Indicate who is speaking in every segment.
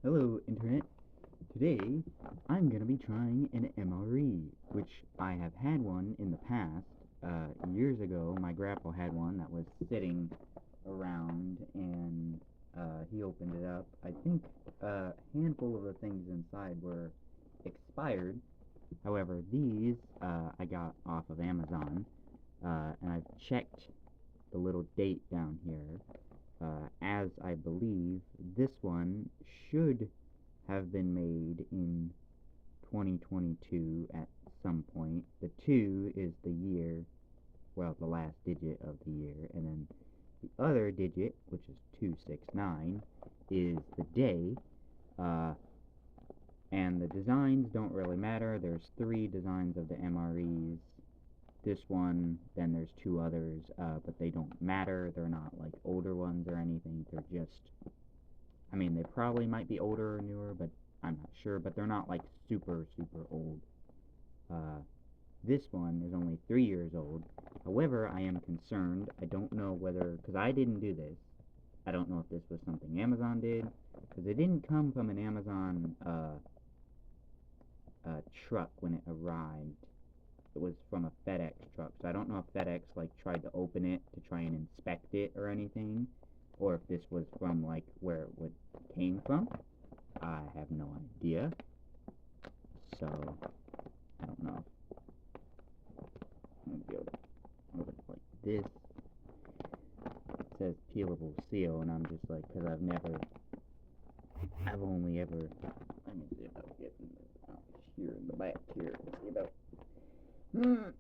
Speaker 1: Hello, Internet. Today, I'm going to be trying an MRE, which I have had one in the past. Years ago, my grandpa had one that was sitting around, and he opened it up. I think a handful of the things inside were expired. However, these I got off of Amazon, and I've checked the little date down here, as I believe this one should have been made in 2022 at some point. The 2 is the year, well, the last digit of the year, and then the other digit, which is 269, is the day, and the designs don't really matter. There's 3 designs of the MREs. This one, then there's 2 others, but they don't matter. They're not like older ones or anything. They're just, I mean, they probably might be older or newer, but I'm not sure. But they're not like super old. This one is only 3 years old. However, I am concerned. I don't know whether, because I didn't do this. I don't know if this was something Amazon did, because it didn't come from an Amazon truck when it arrived. It was from a FedEx truck, so I don't know if FedEx like tried to open it to try and inspect it or anything, or if this was from like where it came from. I have no idea, so I don't know. I'm gonna be able to open it like this. It says peelable seal, and I'm just like, because I've only ever, let me see about getting out here in the back here. Let's see about. Oh,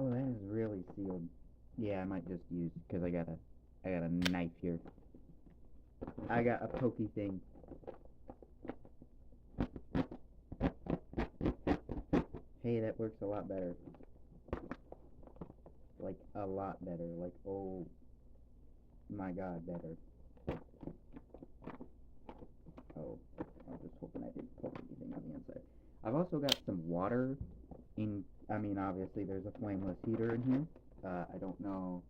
Speaker 1: that is really sealed. Yeah, I might just use, because I got a knife here. I got a pokey thing. Hey, that works a lot better. Like, a lot better. Like, oh my god, better. Oh, I was just hoping I didn't poke anything on the inside. I've also got some water in, I mean, obviously there's a flameless heater in here. I don't know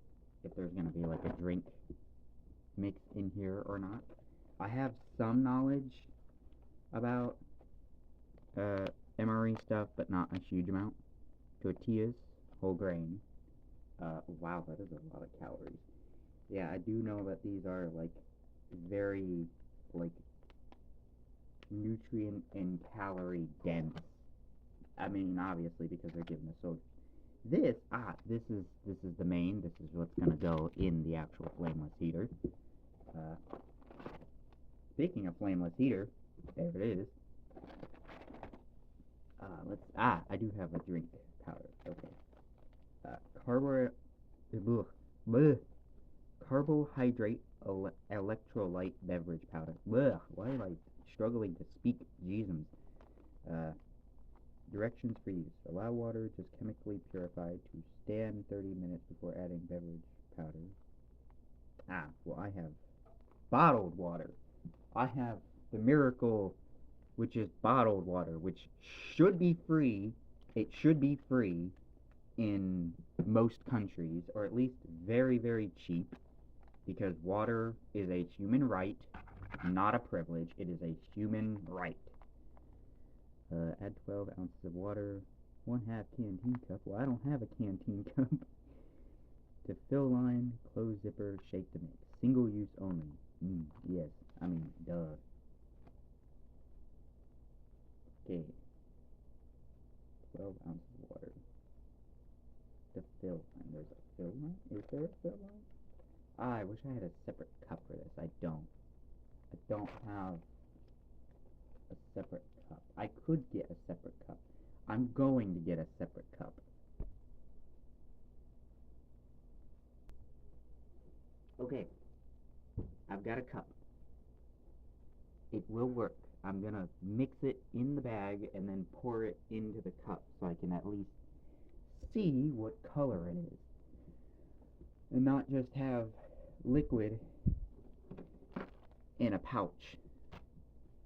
Speaker 1: if there's going to be like a drink mix in here or not. I have some knowledge about MRE stuff, but not a huge amount. Tortillas, whole grain. Wow, that is a lot of calories. Yeah, I do know that these are like very like nutrient and calorie dense. I mean, obviously because they're giving us so. This is the main. This is what's gonna go in the actual flameless heater. Speaking of flameless heater, there it is. I do have a drink powder. Okay. Carbohydrate electrolyte beverage powder. Why am I struggling to speak? Jesus. Directions for use. Allow water just chemically purified to stand 30 minutes before adding beverage powder. Well, I have bottled water. I have the Miracle, which is bottled water, which should be free. It should be free in most countries, or at least very cheap, because water is a human right, not a privilege. It is a human right. Add 12 ounces of water, 1/2 canteen cup. Well, I don't have a canteen cup. To fill line, close zipper, shake to mix. Single use only. Yes, I mean, duh. Okay. 12 ounces of water. To fill line. There's a fill line? Is there a fill line? I wish I had a separate cup for this. I don't. I don't have a separate cup. I could get a separate cup. I'm going to get a separate cup. Okay. I've got a cup. It will work. I'm gonna mix it in the bag and then pour it into the cup so I can at least see what color it is. And not just have liquid in a pouch.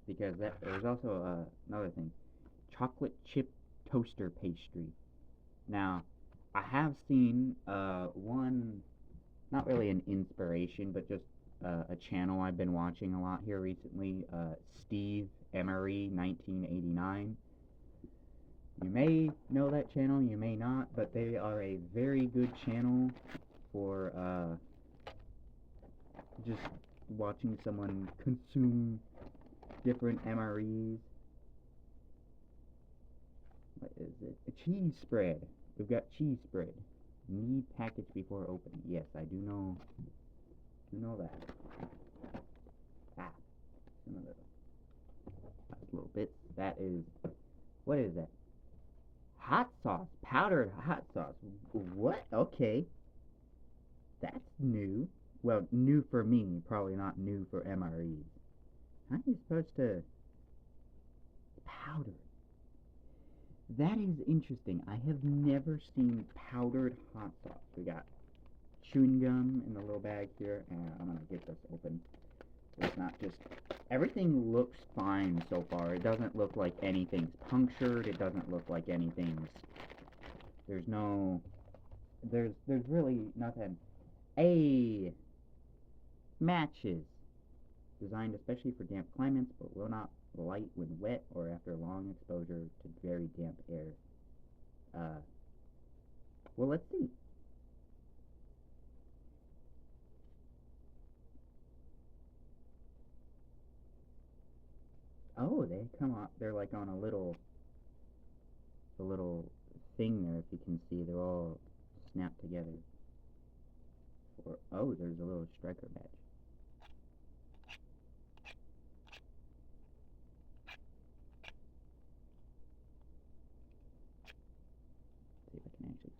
Speaker 1: Because there's also another thing. Chocolate chip toaster pastry. Now, I have seen one, not really an inspiration, but just a channel I've been watching a lot here recently, Steve MRE 1989. You may know that channel, you may not, but they are a very good channel for just watching someone consume different MREs. What is it? A cheese spread. We've got cheese spread. Need package before opening. Yes, I do know that. Ah, some of the last little bits. That is, what is that? Hot sauce, powdered hot sauce. What? Okay, that's new. Well, new for me, probably not new for MREs. How are you supposed to powder? That is interesting. I have never seen powdered hot sauce. We got chewing gum in the little bag here, and I'm gonna get this open. It's not just, everything looks fine so far. It doesn't look like anything's punctured. It doesn't look like anything's, there's really nothing. Matches. Designed especially for damp climates, but will not light when wet or after long exposure to very damp air. Well, let's see. Oh, they come up. They're like on a little thing there. If you can see, they're all snapped together. Oh, there's a little striker badge. See if I can actually.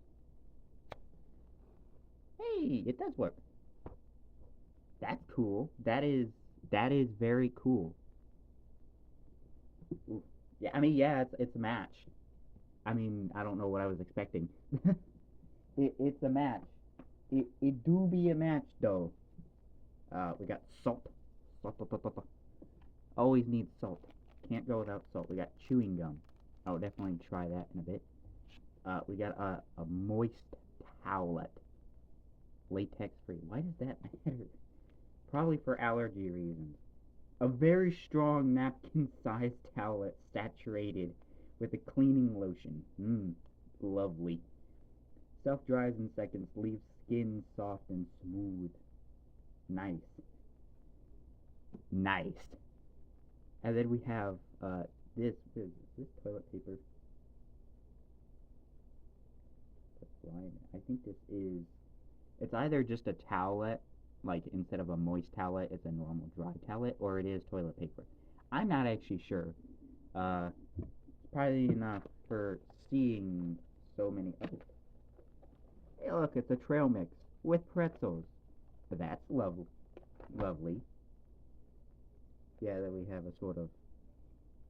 Speaker 1: Hey, it does work. That's cool. That is very cool. Ooh. Yeah, I mean, yeah, it's a match. I mean, I don't know what I was expecting. It's a match. It do be a match though. We got salt. Salt. Always need salt. Can't go without salt. We got chewing gum. I'll definitely try that in a bit. We got a moist towelette. Latex free. Why does that matter? Probably for allergy reasons. A very strong napkin-sized towelette saturated with a cleaning lotion. Lovely. Self-dries in seconds, leaves skin soft and smooth. Nice. And then we have this toilet paper. I think this is, it's either just a towelette, like instead of a moist towelette, it's a normal dry towelette, or it is toilet paper. I'm not actually sure. Probably enough for seeing so many. Oh. Hey, look, it's a trail mix with pretzels. That's lovely. Yeah, then we have a sort of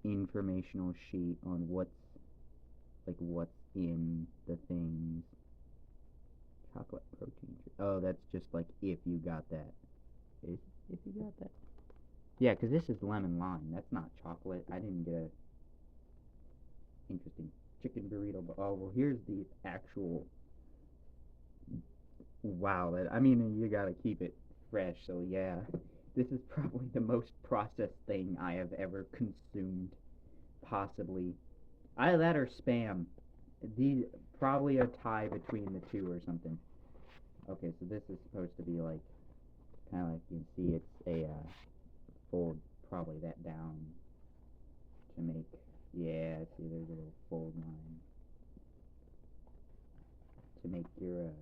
Speaker 1: informational sheet on what's in the things. Chocolate protein. Oh, that's just like if you got that. If you got that. Yeah, because this is lemon lime. That's not chocolate. I didn't get a interesting chicken burrito. Oh, well, here's the actual. Wow, I mean, you gotta keep it fresh. So yeah, this is probably the most processed thing I have ever consumed. Possibly. Either that or Spam. These probably a tie between the two or something. Okay, so this is supposed to be like, kind of like you can see, it's a fold probably that down to make. Yeah, see, there's a little fold line to make your.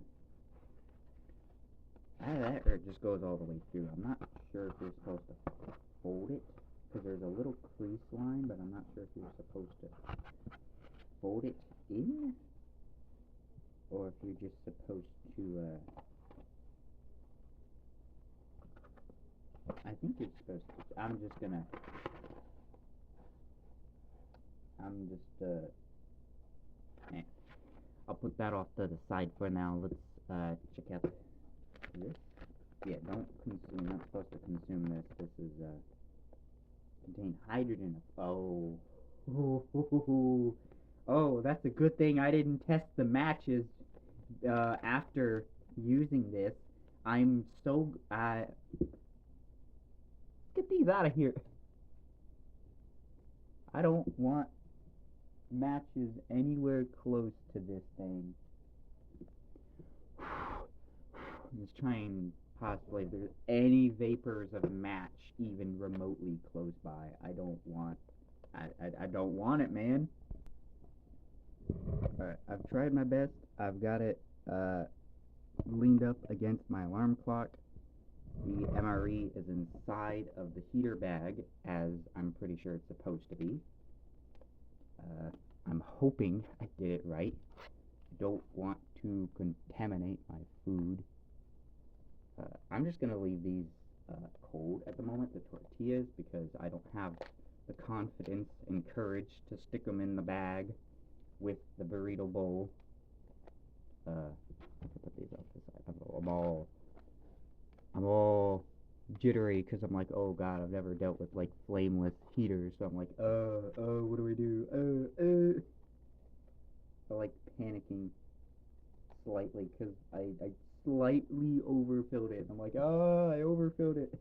Speaker 1: Either that or it just goes all the way through. I'm not sure if you're supposed to fold it, because there's a little crease line, but I'm not sure if you're supposed to fold it in, or if you're just supposed to, I think you're supposed to, I'll put that off to the side for now. Let's, check out this. Yeah, don't consume, not supposed to consume this. This is, contain hydrogen. Oh. Oh, that's a good thing I didn't test the matches after using this. I'm so cheese out of here. I don't want matches anywhere close to this thing. Let's try and possibly if there's any vapors of match even remotely close by. I don't want it, man. Alright, I've tried my best. I've got it leaned up against my alarm clock. The MRE is inside of the heater bag, as I'm pretty sure it's supposed to be. I'm hoping I did it right. I don't want to contaminate my food. I'm just going to leave these cold at the moment, the tortillas, because I don't have the confidence and courage to stick them in the bag with the burrito bowl. I can put these off the side. I'm all jittery because I'm like, oh god, I've never dealt with like flameless heaters, so I'm like, what do we do? I like panicking slightly because I slightly overfilled it. I'm like, I overfilled it.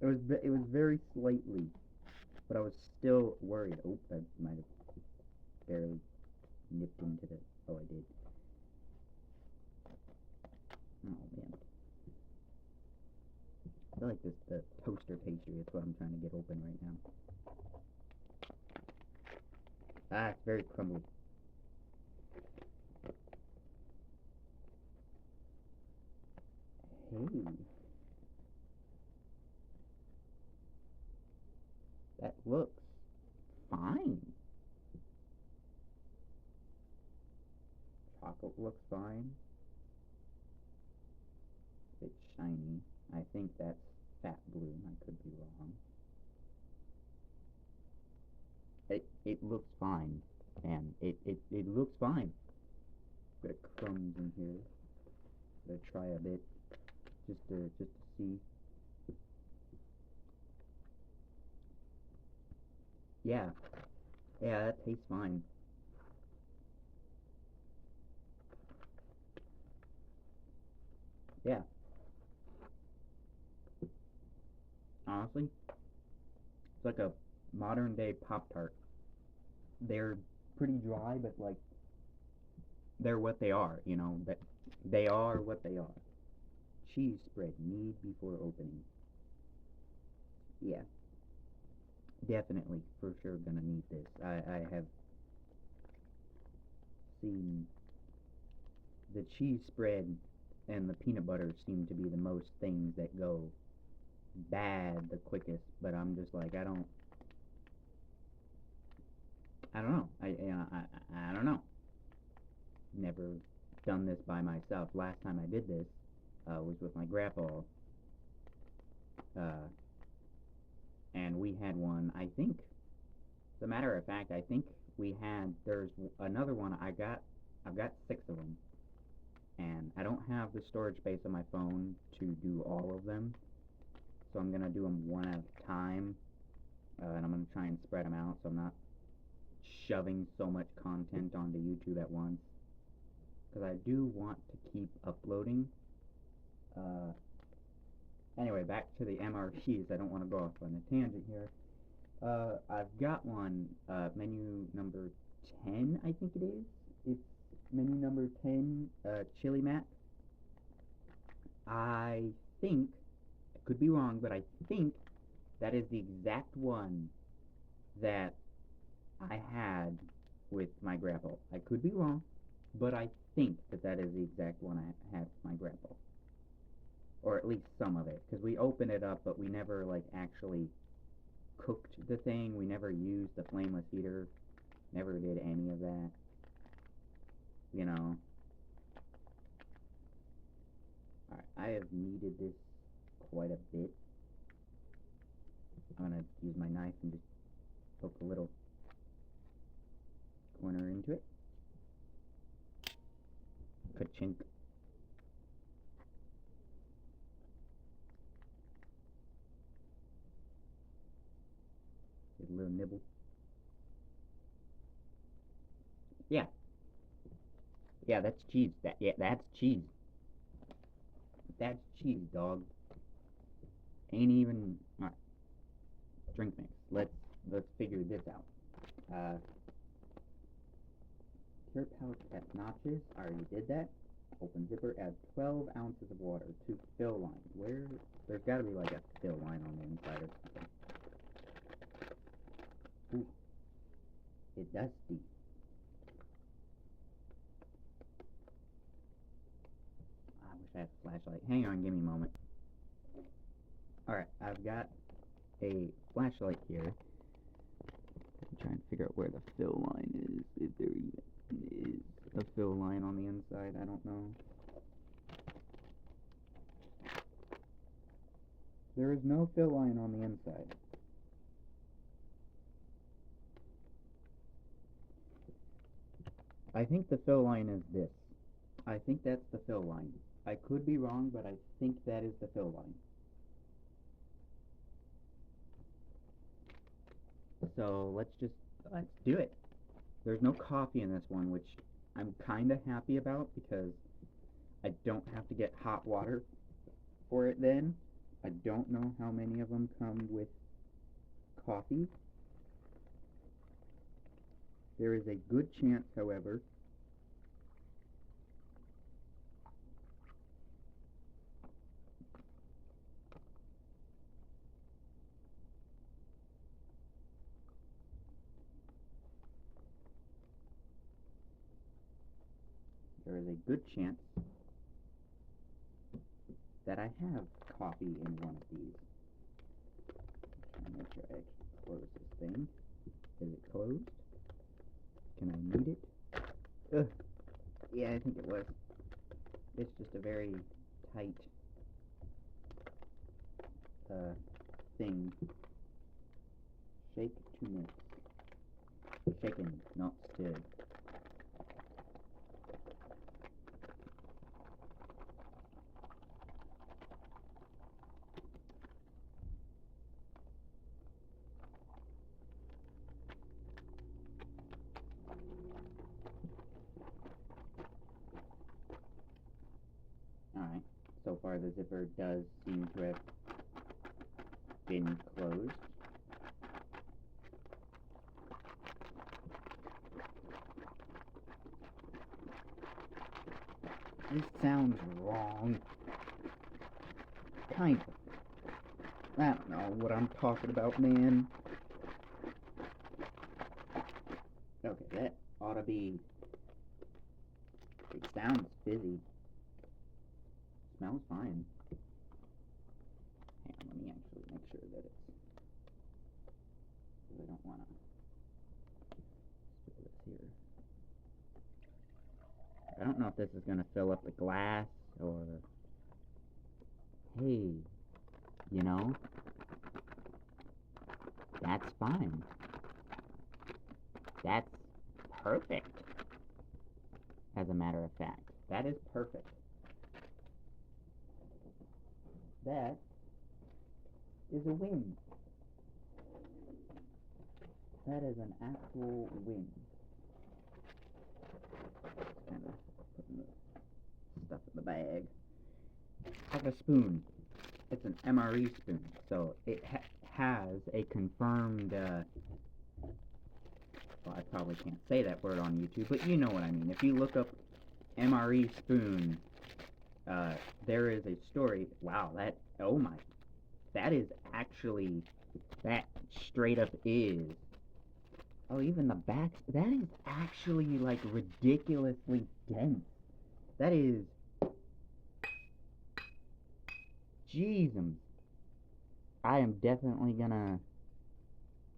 Speaker 1: It was very slightly, but I was still worried. Oh, I might have barely nipped into the. Oh, I did. Oh man. I feel like the toaster pastry is what I'm trying to get open right now. Ah, it's very crumbly. Hey. That looks fine. Chocolate looks fine. It's shiny. I think that's fat bloom. I could be wrong. It looks fine, and it looks fine. Got crumbs in here. Gotta try a bit just to see. Yeah, that tastes fine. Yeah, honestly, it's like a modern day Pop-Tart. They're pretty dry, but like they're what they are, you know, that they are what they are. Cheese spread need before opening. Yeah, definitely, for sure gonna need this. I have seen the cheese spread and the peanut butter seem to be the most things that go bad the quickest, but I'm just like, I don't know. I don't know. Never done this by myself. Last time I did this was with my grandpa, and we had one. I think, as a matter of fact, I think there's another one. I've got 6 of them, and I don't have the storage space on my phone to do all of them, so I'm gonna do them one at a time, and I'm gonna try and spread them out so I'm not shoving so much content onto YouTube at once, because I do want to keep uploading. Anyway, back to the MREs. I don't want to go off on a tangent here. I've got one, menu number 10, I think it is. It's menu number 10, Chili Mac. I think, I could be wrong, but I think that is the exact one that I had with my grandpa. I could be wrong, but I think that is the exact one I had with my grandpa. Or at least some of it, because we opened it up, but we never, like, actually cooked the thing. We never used the flameless heater. Never did any of that. You know. Alright, I have kneaded this quite a bit. I'm gonna use my knife and just poke a little corner into it. Ka-chink. Get a little nibble. Yeah. Yeah, that's cheese. That's cheese. That's cheese, dog. ain't even drink mix. Let's figure this out. Cure pouch at notches. I already did that. Open zipper. Add 12 ounces of water to fill line. There's got to be like a fill line on the inside or something. Ooh, it does steep. I wish I had a flashlight. Hang on, give me a moment. Alright, I've got a flashlight here. I'm trying to figure out where the fill line is. If there even is a fill line on the inside, I don't know. There is no fill line on the inside. I think the fill line is this. I think that's the fill line. I could be wrong, but I think that is the fill line. So let's do it. There's no coffee in this one, which I'm kind of happy about because I don't have to get hot water for it then. I don't know how many of them come with coffee. There is a good chance, however, that I have coffee in one of these. I'm trying to make sure I actually close this thing. Is it closed? Can I mute it? Ugh. Yeah, I think it was. It's just a very tight thing. Shake to mix. Shaken, not stirred. Alright, so far the zipper does seem to have been closed. This sounds wrong. Kind of. I don't know what I'm talking about, man. Okay, that ought to be... It sounds fizzy. Smells fine. Hang on, let me actually make sure that it's... Because I don't want to spill this here. I don't know if this is going to fill up the glass or... Hey, you know, that's fine. That's perfect. As a matter of fact, that is perfect. That is a win. That is an actual win. Kind of putting the stuff in the bag. Like a spoon. It's an MRE spoon, so it has a confirmed, well, I probably can't say that word on YouTube, but you know what I mean. If you look up MRE spoon, there is a story. Wow, that is actually, that straight up is. Oh, even the back, that is actually, like, ridiculously dense. That is, jeezums. I am definitely gonna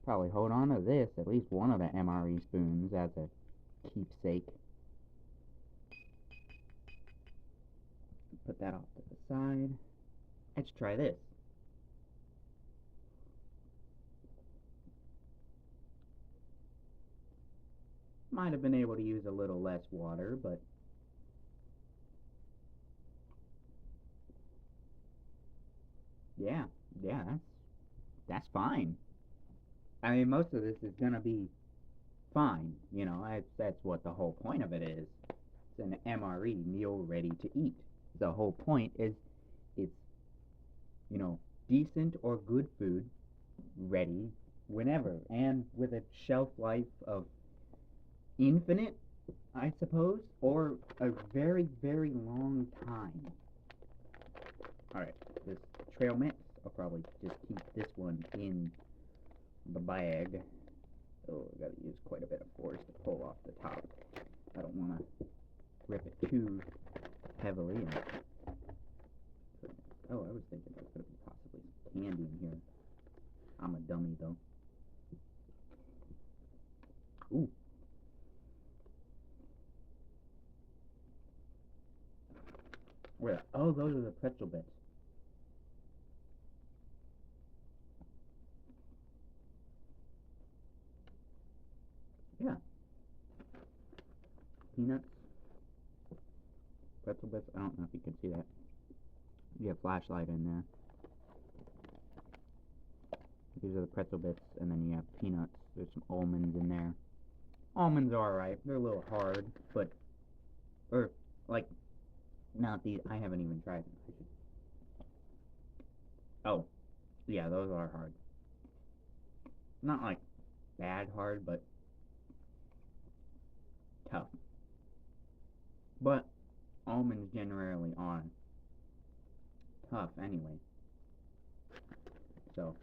Speaker 1: probably hold on to this, at least one of the MRE spoons, as a keepsake. Put that off to the side. Let's try this. Might have been able to use a little less water, but yeah, that's fine. I mean, most of this is gonna be fine, you know, that's what the whole point of it is. It's an MRE, meal ready to eat. The whole point is it's, you know, decent or good food ready whenever, and with a shelf life of infinite, I suppose, or a very, very long time. Alright, this trail mix, I'll probably just keep this one in the bag. Oh, I gotta use quite a bit of force to pull off the top. I don't want to rip it too heavily. Oh, I was thinking there could be possibly some candy in here. I'm a dummy, though. Ooh. Where? Oh, those are the pretzel bits. Yeah. Peanuts. Pretzel bits. I don't know if you can see that. You have a flashlight in there. These are the pretzel bits, and then you have peanuts. There's some almonds in there. Almonds are alright. They're a little hard, but... Or, like, not these. I haven't even tried them. Oh. Yeah, those are hard. Not, like, bad hard, but tough. But almonds generally are tough anyway. So...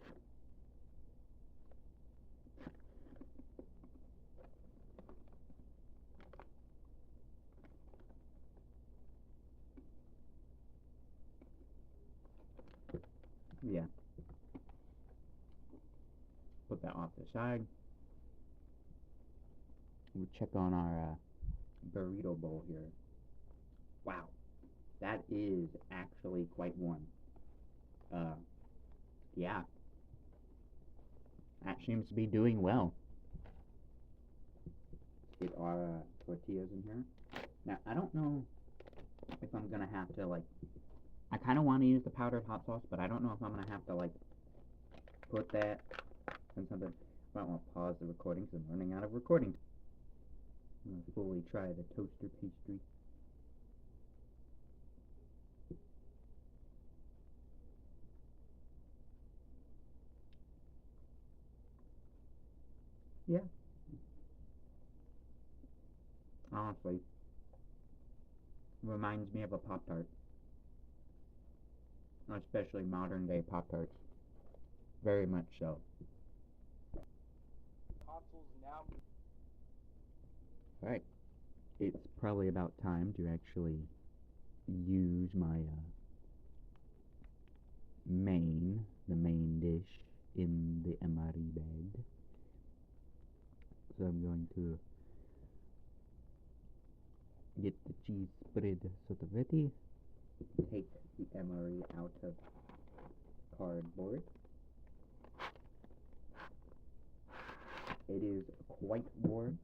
Speaker 1: yeah. Put that off the side. We'll check on our burrito bowl here. Wow, that is actually quite warm. Yeah, that seems to be doing well. Let's get our tortillas in here. Now, I don't know if I'm gonna have to, like, I kind of want to use the powdered hot sauce, but I don't know if I'm gonna have to, like, put that in something. I might want to pause the recording because I'm running out of recording. I'm gonna fully try the toaster pastry. Yeah. Honestly, reminds me of a Pop-Tart. Especially modern day Pop-Tarts. Very much so. Alright. It's probably about time to actually use my the main dish in the MRE bag. So I'm going to get the cheese spread sort of ready. Take the MRE out of cardboard. It is quite warm.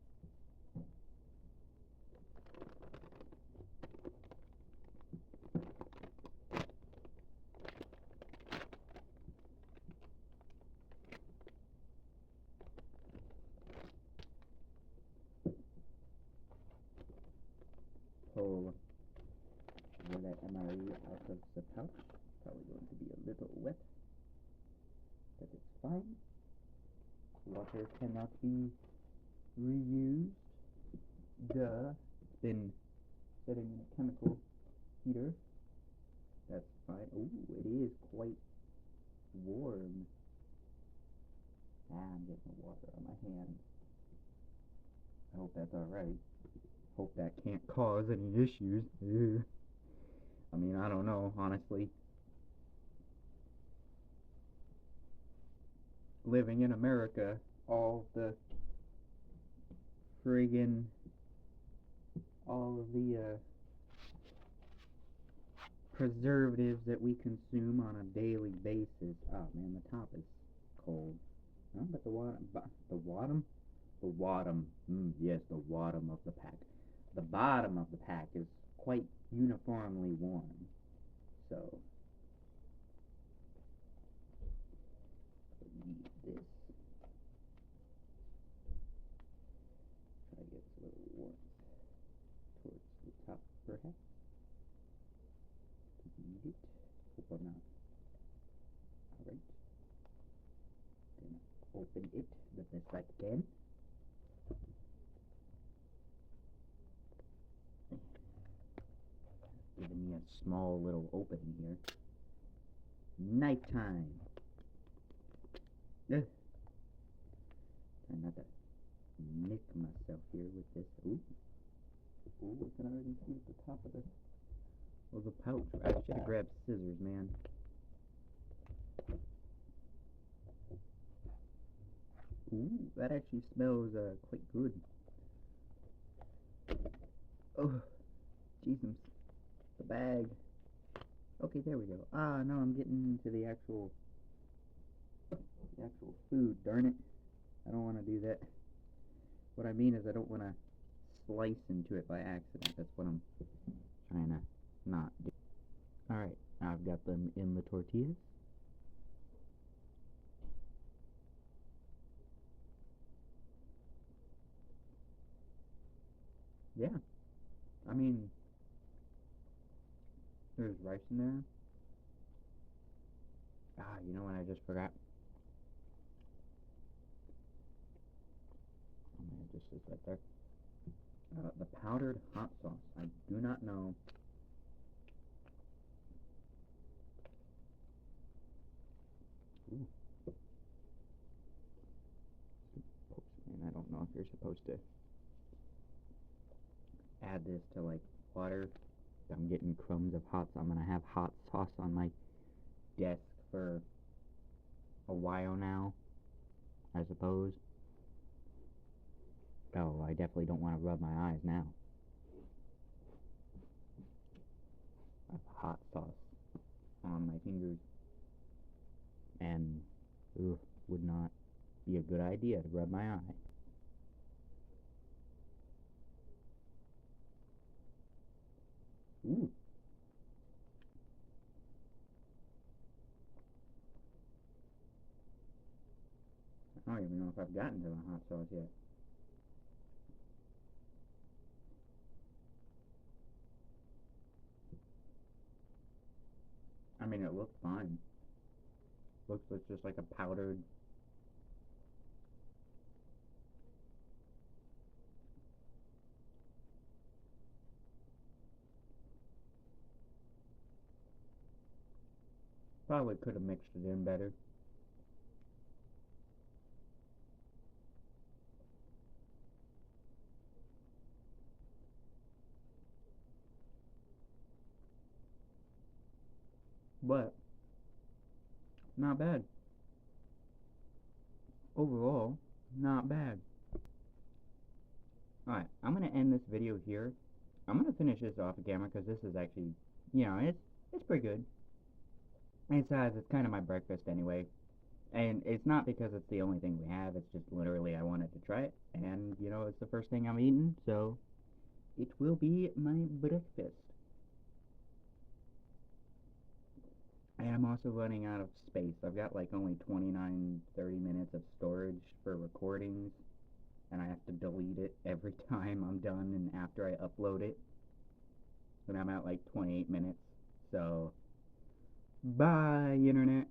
Speaker 1: Pull that MRE out of the pouch. Probably going to be a little wet, but it's fine. Water cannot be reused. Duh. It's been sitting in a chemical heater. That's fine. Ooh, it is quite warm. I'm getting the water on my hand. I hope that's alright. Hope that can't cause any issues. I mean, I don't know, honestly. Living in America, all of the preservatives that we consume on a daily basis. Oh man, the top is cold. Oh, but the yes, the bottom of the pack. The bottom of the pack is quite uniformly warm. So, need this. Try to get a little warmth towards the top, perhaps. Need it. Hope I'm not open it the best I can. Giving me a small little opening here. Nighttime. Ugh. Try not to nick myself here with this. Ooh. Ooh, I can already see at the top of the pouch. I should have grabbed scissors, man. Ooh, that actually smells quite good. Oh, Jesus, the bag. Okay, there we go. Ah, no, I'm getting into the actual food. Darn it! I don't want to do that. What I mean is, I don't want to slice into it by accident. That's what I'm trying to not do. All right, now I've got them in the tortillas. Yeah, I mean, there's rice in there. Ah, you know what I just forgot? It just is right there. The powdered hot sauce. I do not know. Ooh. And I don't know if you're supposed to add this to like water. I'm getting crumbs of hot sauce. I'm gonna have hot sauce on my desk for a while now, I suppose. Oh, I definitely don't want to rub my eyes now. I have hot sauce on my fingers, and would not be a good idea to rub my eye. Ooh. I don't even know if I've gotten to the hot sauce yet. I mean, it looks fine. Looks just like a powdered. Probably could have mixed it in better. But not bad. Overall, not bad. Alright, I'm going to end this video here. I'm going to finish this off the camera because this is actually, it's pretty good. It's kind of my breakfast anyway. And it's not because it's the only thing we have, it's just literally I wanted to try it. And, it's the first thing I'm eating, so it will be my breakfast. And I'm also running out of space. I've got like only 29, 30 minutes of storage for recordings. And I have to delete it every time I'm done and after I upload it. And I'm at like 28 minutes. So, bye, Internet.